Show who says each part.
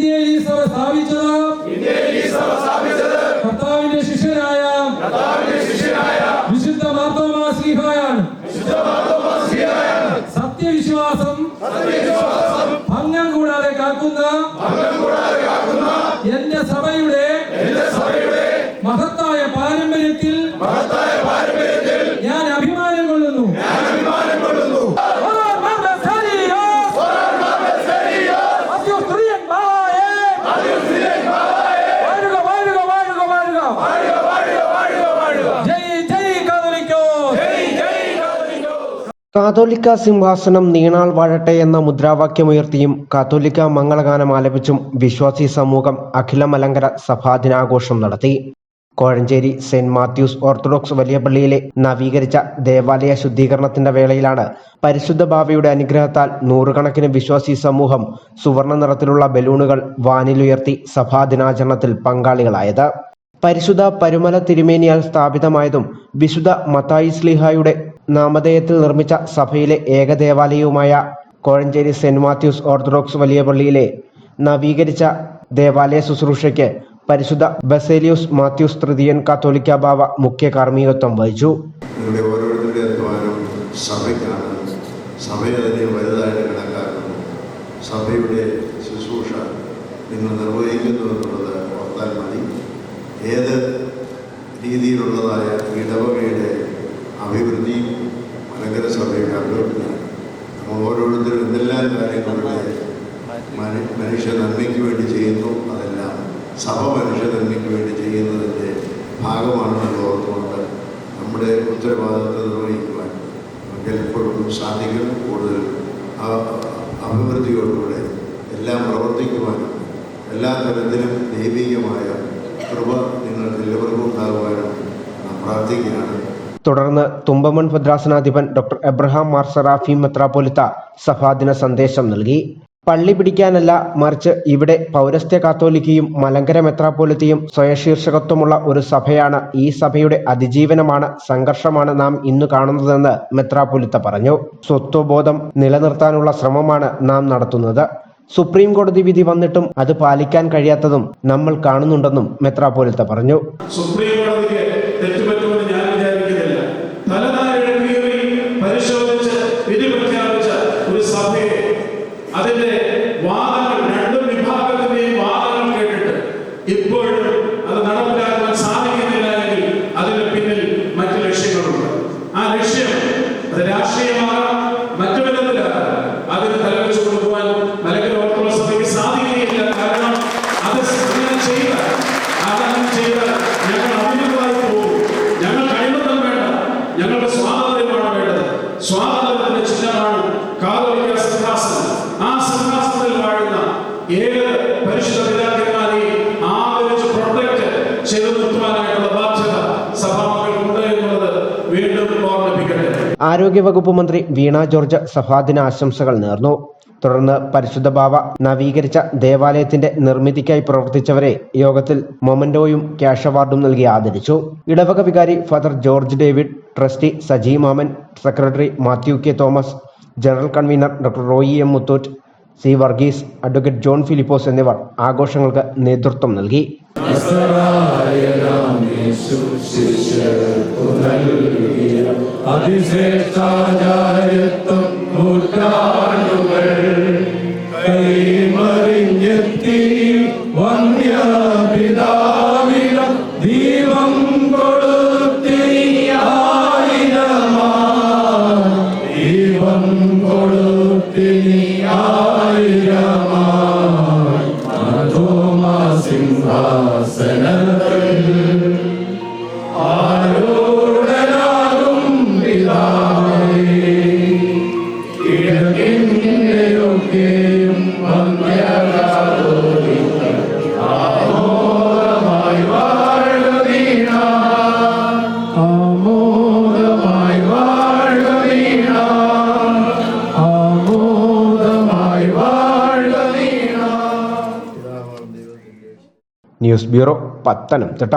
Speaker 1: ഇന്ത്യയിൽ ഈ സഭ സ്ഥാപിച്ചത് കർത്താവിന്റെ ശിഷ്യനായ വിശുദ്ധ മാർത്തോമാ ശ്ലീഹായാണ്. സത്യവിശ്വാസം ഭംഗം കൂടാതെ കാക്കുന്ന എന്റെ സഭയുടെ മഹത്തായ പാരമ്പര്യത്തിൽ ഞാൻ അഭിമാനം കൊള്ളുന്നു.
Speaker 2: കാതോലിക്ക സിംഹാസനം നീണാൾ വാഴട്ടെ എന്ന മുദ്രാവാക്യമുയർത്തിയും കാതോലിക്ക മംഗളഗാനം ആലപിച്ചും വിശ്വാസി സമൂഹം അഖില മലങ്കര സഭാദിനാഘോഷം നടത്തി. കോഴഞ്ചേരി സെന്റ് മാത്യൂസ് ഓർത്തഡോക്സ് വലിയ പള്ളിയിലെ നവീകരിച്ച ദേവാലയ ശുദ്ധീകരണത്തിന്റെ വേളയിലാണ് പരിശുദ്ധ ബാവയുടെ അനുഗ്രഹത്താൽ നൂറുകണക്കിന് വിശ്വാസി സമൂഹം സുവർണ്ണ നിറത്തിലുള്ള ബലൂണുകൾ വാനിലുയർത്തി സഭാദിനാചരണത്തിൽ പങ്കാളികളായത്. പരിശുദ്ധ പരുമല തിരുമേനിയാൽ സ്ഥാപിതമായതും വിശുദ്ധ മത്തായി ശ്ലീഹായുടെ നാമധേയത്തിൽ നിർമ്മിച്ച സഭയിലെ ഏക ദേവാലയവുമായ കോഴഞ്ചേരി സെന്റ് മാത്യൂസ് ഓർത്തഡോക്സ് വലിയ പള്ളിയിലെ നവീകരിച്ച ദേവാലയ ശുശ്രൂഷയ്ക്ക് പരിശുദ്ധ ബസേലിയോസ് മാത്യൂസ് തൃതീയൻ കാത്തോലിക്ക ബാവ മുഖ്യ കാർമ്മികത്വം വഹിച്ചു.
Speaker 3: സഭയുടെ ശുശ്രൂഷ നിങ്ങൾ നിർവഹിക്കുന്നു എന്നുള്ളത് ഓർത്താൽ മതി. ഏത് രീതിയിലുള്ളതായ ഇടവകയുടെ അഭിവൃദ്ധിയും മലങ്കര സഭയുടെ അഭിവൃദ്ധിയും നമ്മൾ ഓരോരുത്തരും എന്തെല്ലാം കാര്യങ്ങളുടെ മനുഷ്യ നന്മയ്ക്ക് വേണ്ടി ചെയ്യുന്നു, അതെല്ലാം സഭ മനുഷ്യ നന്മയ്ക്ക് വേണ്ടി ചെയ്യുന്നതിൻ്റെ ഭാഗമാണെന്ന് ഓർത്തുകൊണ്ട് നമ്മുടെ ഉത്തരവാദിത്വം നിർവഹിക്കുവാൻ നമുക്ക് എപ്പോഴും സാധിക്കും. കൂടുതൽ അഭിവൃദ്ധിയോടുകൂടെ എല്ലാം പ്രവർത്തിക്കുവാനും എല്ലാ തരത്തിലും ദൈവികമായ കൃപ നിങ്ങൾക്ക് എല്ലാവർക്കും ഉണ്ടാകുവാനും പ്രാർത്ഥിക്കുകയാണ്.
Speaker 2: തുടർന്ന് തുമ്പമൺ ഭദ്രാസനാധിപൻ ഡോക്ടർ എബ്രഹാം മാർ സെറാഫീം മെത്രാപ്പൊലിത്ത സഭാദിന സന്ദേശം നൽകി. പള്ളി പിടിക്കാനല്ല, മറിച്ച് ഇവിടെ പൗരസ്ത്യ കാത്തോലിക്കയും മലങ്കര മെത്രാപ്പൊലിത്തയും സ്വയശീർഷകത്വമുള്ള ഒരു സഭയാണ്. ഈ സഭയുടെ അതിജീവനമാണ്, സംഘർഷമാണ് നാം ഇന്നു കാണുന്നതെന്ന് മെത്രാപ്പൊലിത്ത പറഞ്ഞു. സ്വത്വബോധം നിലനിർത്താനുള്ള ശ്രമമാണ് നാം നടത്തുന്നത്. സുപ്രീം കോടതി വിധി വന്നിട്ടും അത് പാലിക്കാൻ കഴിയാത്തതും നമ്മൾ കാണുന്നുണ്ടെന്നും മെത്രാപ്പൊലിത്ത പറഞ്ഞു.
Speaker 4: സുപ്രീം കോടതിക്ക് തെറ്റുപറ്റുമെന്ന് ഞാൻ വിചാരിക്കുന്നില്ല. പരിശോധിച്ച് വിധി പ്രഖ്യാപിച്ച ഒരു സഭയെ അതിന്റെ വാദങ്ങൾ, രണ്ട് വിഭാഗത്തിന്റെയും വാദങ്ങൾ കേട്ടിട്ട് ഇപ്പോഴും അത് നടപ്പിലാക്കാൻ സാധിക്കുന്നില്ല എങ്കിൽ അതിന് പിന്നിൽ മറ്റു ലക്ഷ്യങ്ങളുണ്ട്. ആ ലക്ഷ്യം അത് രാഷ്ട്രീയമാകാം, മറ്റു വിധത്തിലാകാം. അതിന് തലവെച്ച് കൊടുക്കുവാൻ മലങ്കര ഓർത്തഡോക്സ് സഭയ്ക്ക് സാധിക്കുകയില്ല. കാരണം അത് ചെയ്താൽ ഞങ്ങൾ അഭിമുഖമായി പോകും. ഞങ്ങൾ കഴിവതും വേണ്ട, ഞങ്ങളുടെ സ്വാതന്ത്ര്യമാണ് വേണ്ടത്. സ്വാതന്ത്ര്യത്തിന്റെ ചിഹ്നമാണ് കാതോലിക്ക സിംഹാസനം. ആ സിംഹാസനത്തിൽ വാഴുന്ന ഏത് പരിശുദ്ധ പിതാക്കന്മാരെയും ആദരിച്ച് പ്രൊട്ടക്ട് ചെയ്തു നിർത്തുവാനായിട്ടുള്ള ബാധ്യത സഭാമക്കൾക്കുണ്ട് എന്നുള്ളത് വീണ്ടും ഓർമ്മിപ്പിക്കട്ടെ.
Speaker 2: ആരോഗ്യവകുപ്പ് മന്ത്രി വീണ ജോർജ് സഭാദിന ആശംസകൾ നേർന്നു. തുടർന്ന് പരിശുദ്ധ ബാവ നവീകരിച്ച ദേവാലയത്തിന്റെ നിർമ്മിതിക്കായി പ്രവർത്തിച്ചവരെ യോഗത്തിൽ മൊമന്റോയും ക്യാഷ് അവാർഡും നൽകി ആദരിച്ചു. ഇടവക വികാരി father George David, trustee Saji Mammen, secretary Mathew K Thomas, general convener doctor Roy M Muthoot, C Varghese, advocate John Philipose എന്നിവർ ആഘോഷങ്ങൾക്ക് നേതൃത്വം നൽകി. News bureau, Pathanamthitta.